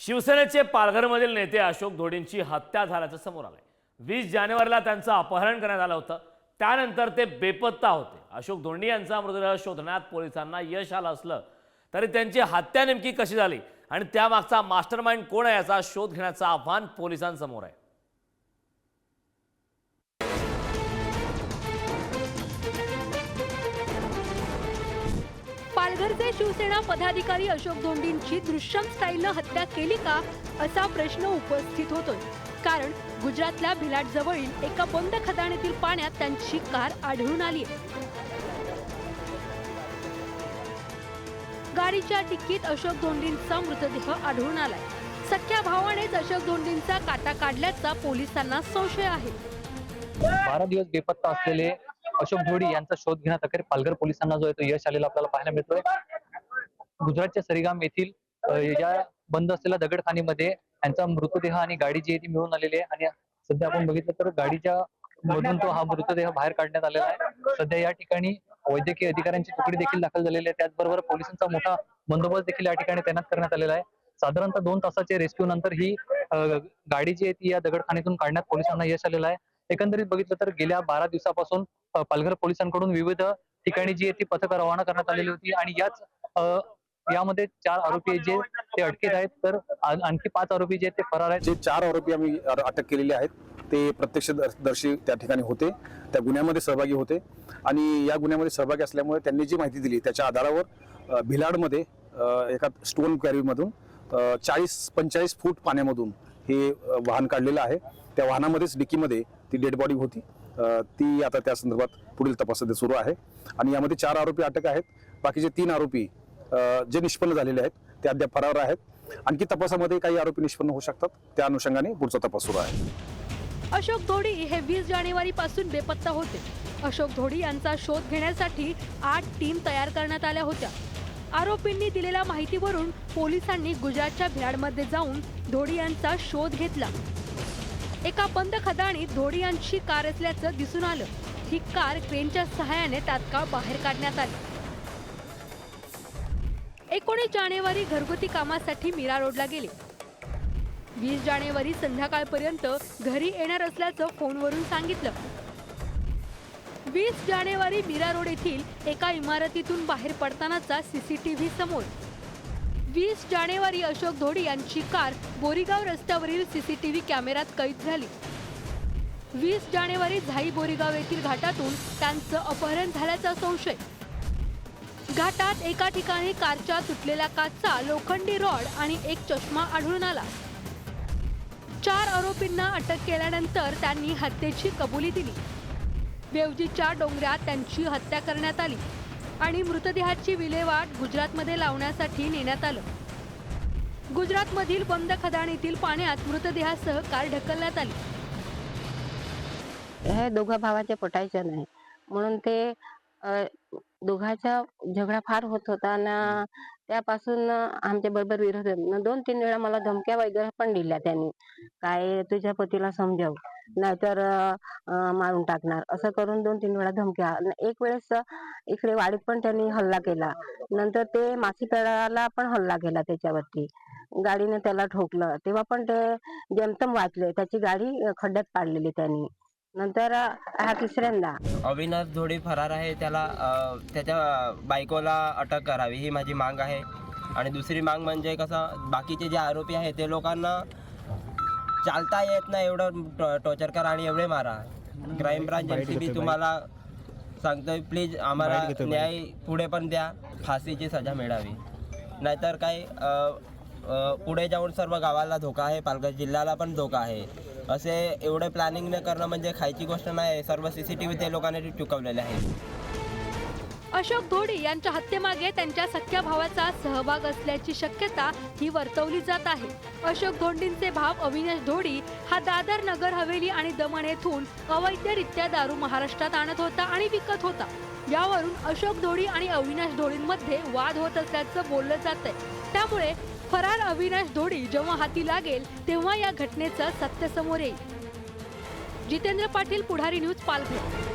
शिवसेनेचे पालघरमधील नेते अशोक धोडेंची हत्या झाल्याचं समोर आलंय। 20 जानेवारीला त्यांचं अपहरण करण्यात आलं होतं। त्यानंतर ते बेपत्ता होते। अशोक धोंडी यांचा मृतदेह शोधण्यात पोलिसांना यश आलं असलं तरी त्यांची हत्या नेमकी कशी झाली आणि त्यामागचा मास्टरमाइंड कोण आहे याचा शोध घेण्याचं आव्हान पोलिसांसमोर आहे। पालघरचे शिवसेना पदाधिकारी अशोक धोंडींची दृश्यम स्टाईलनं हत्या केली का असा प्रश्न उपस्थित होतोय। कारण गुजरातल्या भिलाड जवळील एका बंद खदाणीतील पाण्यात त्यांची कार आढळून आली आहे। गाडीच्या डिक्कीत अशोक धोंडींचा मृतदेह आढळून आलाय। सख्या भावानेच अशोक धोंडींचा काटा काढल्याचा पोलिसांना संशय आहे। 12 दिवस बेपत्ता असलेले अशोक धोडी यांचा शोध घेण्यात अखेर पालघर पोलिसांना जो आहे तो यश आलेला आपल्याला पाहायला मिळतोय। गुजरातच्या सरीगाम येथील या बंद असलेल्या दगडखानीमध्ये यांचा मृतदेह आणि गाडी जी आहे ती मिळून आलेली आहे आणि सध्या आपण बघितलं तर गाडीच्या मधून तो हा मृतदेह बाहेर काढण्यात आलेला आहे। सध्या या ठिकाणी वैद्यकीय अधिकाऱ्यांची तुकडी देखील दाखल झालेली आहे। त्याचबरोबर पोलिसांचा मोठा बंदोबस्त देखील या ठिकाणी तैनात करण्यात आलेला आहे। साधारणतः 2 तासाचे रेस्क्यू नंतर ही गाडी जी आहे ती या दगडखानीतून काढण्यात पोलिसांना यश आलेलं आहे। एकंदरीत बघितलं तर गेल्या 12 दिवसापासून पालघर पोलिसांकडून विविध ठिकाणी जी आहे ती पथकं रवाना करण्यात आलेली होती आणि यामध्ये 4 आरोपी जे ते अटकेत आहेत तर आणखी 5 आरोपी जे ते फरार आहेत। जे 4 आरोपी आम्ही अटक केलेले आहेत ते प्रत्यक्षदर्शी त्या ठिकाणी होते, त्या गुन्ह्यामध्ये सहभागी होते आणि या गुन्ह्यामध्ये सहभागी असल्यामुळे त्यांनी जी माहिती दिली त्याच्या आधारावर भिलाडमध्ये एका स्टोन क्वॅरीमधून 40-45 फूट पाण्यामधून हे वाहन काढलेलं आहे। त्या वाहनामध्येच डिकीमध्ये ती डेड बॉडी होती। ती आता त्या संदर्भात पुढील तपास सुरू आहे आणि यामध्ये 4 आरोपी अटक आहेत। बाकीचे 3 आरोपी जे निष्पन्न झालेले आहेत ते अद्याप फरार आहेत। आणखी तपासामध्ये काही आरोपी निष्पन्न होऊ शकतात, त्या अनुषंगाने पुढचा तपास सुरू आहे। अशोक धोडी हे 20 जानेवारी पासून बेपत्ता होते। अशोक धोडी यांचा शोध घेण्यासाठी 8 टीम तयार करण्यात आल्या होत्या। आरोपींनी दिलेल्या माहितीवरून पोलिसांनी गुजरातच्या भिलाडमध्ये जाऊन धोडी यांचा शोध घेतला। एका बंद खदाणीत धोडी यांची कार असल्याचं दिसून आलं। ही कार क्रेनच्या सहाय्याने तात्काळ बाहेर काढण्यात आली। 19 जानेवारी घरगुती कामासाठी मीरा रोडला गेले। 20 जानेवारी संध्याकाळपर्यंत घरी येणार असल्याचं फोनवरून सांगितलं। 20 जानेवारी मीरा रोड येथील एका इमारतीतून बाहेर पडतानाचा सीसीटीव्ही समोर। 20 जानेवारी अशोक धोडी यांची कार बोरीगाव रस्त्यावरील सीसीटीव्ही कॅमेऱ्यात कैद झाली। 20 जानेवारी झाई बोरीगाव येथील घाटातून त्यांचं अपहरण झाल्याचा संशय। घाटात एका ठिकाणी कारच्या तुटलेल्या काचचा, लोखंडी रॉड आणि एक चष्मा आढळून आला। 4 आरोपींना अटक केल्यानंतर त्यांनी हत्येची कबुली दिली। बेवजीच्या डोंगरात त्यांची हत्या करण्यात आली आणि मृतदेहाची विल्हेवाट गुजरातमध्ये लावण्यासाठी नेण्यात आलं। गुजरातमधील बंद खदाणीतील पाण्यात मृतदेहासह कार ढकलण्यात आली। हे दोघा भावाचे पटायचे नाही म्हणून ते दोघांचा झगडा फार होत होता आणि त्यापासून आमच्या बरोबर विरोध 2-3 वेळा मला धमक्या वगैरे पण दिल्या त्यांनी, काय तुझ्या पतीला समजाव नाहीतर मारून टाकणार असं करून 2-3 वेळा धमक्या। एक वेळेस इकडे वाडीत पण त्यांनी हल्ला केला। नंतर ते मासीपेडाला पण हल्ला केला त्याच्यावरती, गाडीने त्याला ठोकलं तेव्हा पण ते जेमतेम वाचले, त्याची गाडी खड्ड्यात पाडलेली त्यांनी। नंतर हा तिसऱ्यांदा अविनाश धोडी फरार आहे, त्याला त्याच्या बायकोला अटक करावी ही माझी मांग आहे। आणि दुसरी मांग म्हणजे कसं बाकीचे जे आरोपी आहेत ते लोकांना चालता येत नाही एवढं टॉर्चर करा आणि एवढे मारा। क्राईम ब्रांच एनसीबी तुम्हाला सांगतोय प्लीज आम्हाला न्याय पुढे पण द्या, फाशीची सजा मिळावी नाहीतर काय पुढे जाऊन सर्व गावाला धोका आहे, पालघर जिल्ह्याला पण धोका आहे। असे एवढे प्लॅनिंग न करणं म्हणजे खायची गोष्ट नाही। सर्व सीसीटीव्ही ते लोकांनी चुकवलेले आहेत। अशोक धोडी यांच्या हत्येमागे त्यांच्या सख्या भावाचा सहभाग असल्याची शक्यता ही वर्तवली जात आहे। अशोक धोंडींचे भाव अविनाश धोडी हा दादर, नगर हवेली आणि दमण येथून अवैधरित्या दारू महाराष्ट्रात आणत होता आणि विकत होता। यावरून अशोक धोडी आणि अविनाश धोडींमध्ये वाद होत असल्याचं बोललं जातंय। त्यामुळे फरार अविनाश धोडी जेव्हा हाती लागेल तेव्हा या घटनेचं सत्य समोर येईल। जितेंद्र पाटील, पुढारी न्यूज, पालघर।